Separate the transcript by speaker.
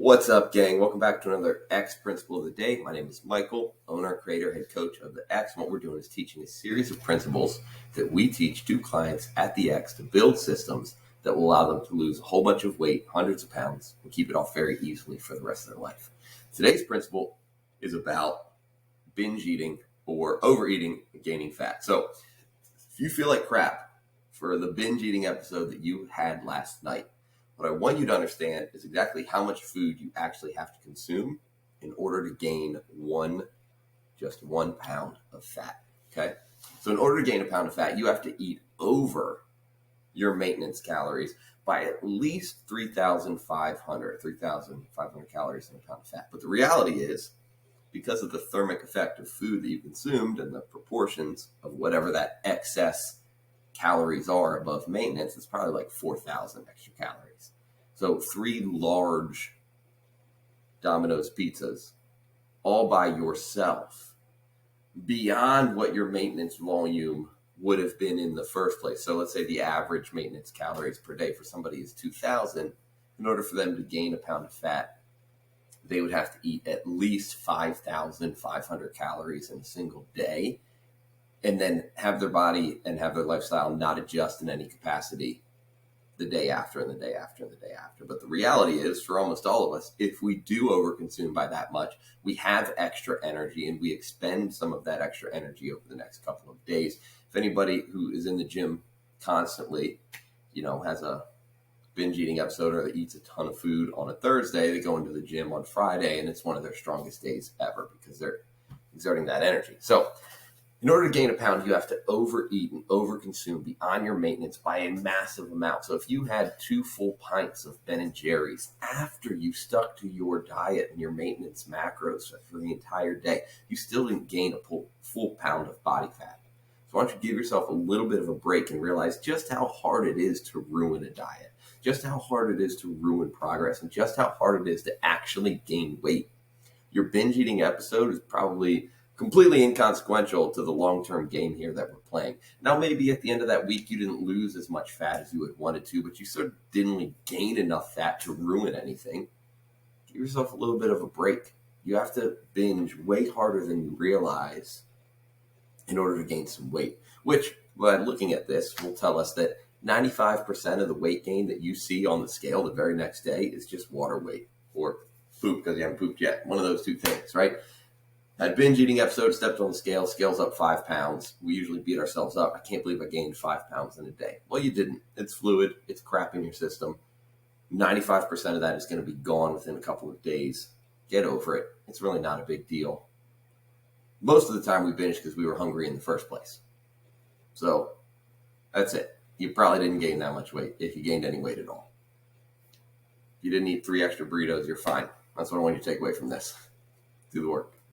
Speaker 1: What's up, gang? Welcome back to another X Principle of the Day. My name is Michael, owner, creator, head coach of the X. And what we're doing is teaching a series of principles that we teach to clients at the X to build systems that will allow them to lose a whole bunch of weight, hundreds of pounds, and keep it off very easily for the rest of their life. Today's principle is about binge eating or overeating and gaining fat. So if you feel like crap for the binge eating episode that you had last night, what I want you to understand is exactly how much food you actually have to consume in order to gain just 1 pound of fat, okay? So in order to gain a pound of fat, you have to eat over your maintenance calories by at least 3,500 calories in a pound of fat. But the reality is, because of the thermic effect of food that you consumed and the proportions of whatever that excess calories are above maintenance, it's probably like 4,000 extra calories. So 3 large Domino's pizzas all by yourself beyond what your maintenance volume would have been in the first place. So let's say the average maintenance calories per day for somebody is 2,000. In order for them to gain a pound of fat, they would have to eat at least 5,500 calories in a single day, and then have their body and have their lifestyle not adjust in any capacity the day after and the day after and the day after. But the reality is, for almost all of us, if we do overconsume by that much, we have extra energy and we expend some of that extra energy over the next couple of days. If anybody who is in the gym constantly, has a binge eating episode or that eats a ton of food on a Thursday, they go into the gym on Friday and it's one of their strongest days ever because they're exerting that energy. So in order to gain a pound, you have to overeat and overconsume beyond your maintenance by a massive amount. So if you had 2 full pints of Ben & Jerry's after you stuck to your diet and your maintenance macros for the entire day, you still didn't gain a full pound of body fat. So why don't you give yourself a little bit of a break and realize just how hard it is to ruin a diet, just how hard it is to ruin progress, and just how hard it is to actually gain weight. Your binge eating episode is probably completely inconsequential to the long-term game here that we're playing. Now, maybe at the end of that week, you didn't lose as much fat as you had wanted to, but you sort of didn't gain enough fat to ruin anything. Give yourself a little bit of a break. You have to binge way harder than you realize in order to gain some weight, which, by looking at this, will tell us that 95% of the weight gain that you see on the scale the very next day is just water weight or poop because you haven't pooped yet. One of those two things, right? Had binge eating episode, stepped on the scale, scale's up 5 pounds. We usually beat ourselves up. I can't believe I gained 5 pounds in a day. Well, you didn't. It's fluid. It's crap in your system. 95% of that is going to be gone within a couple of days. Get over it. It's really not a big deal. Most of the time we binge because we were hungry in the first place. So that's it. You probably didn't gain that much weight if you gained any weight at all. If you didn't eat 3 extra burritos, you're fine. That's what I want you to take away from this. Do the work.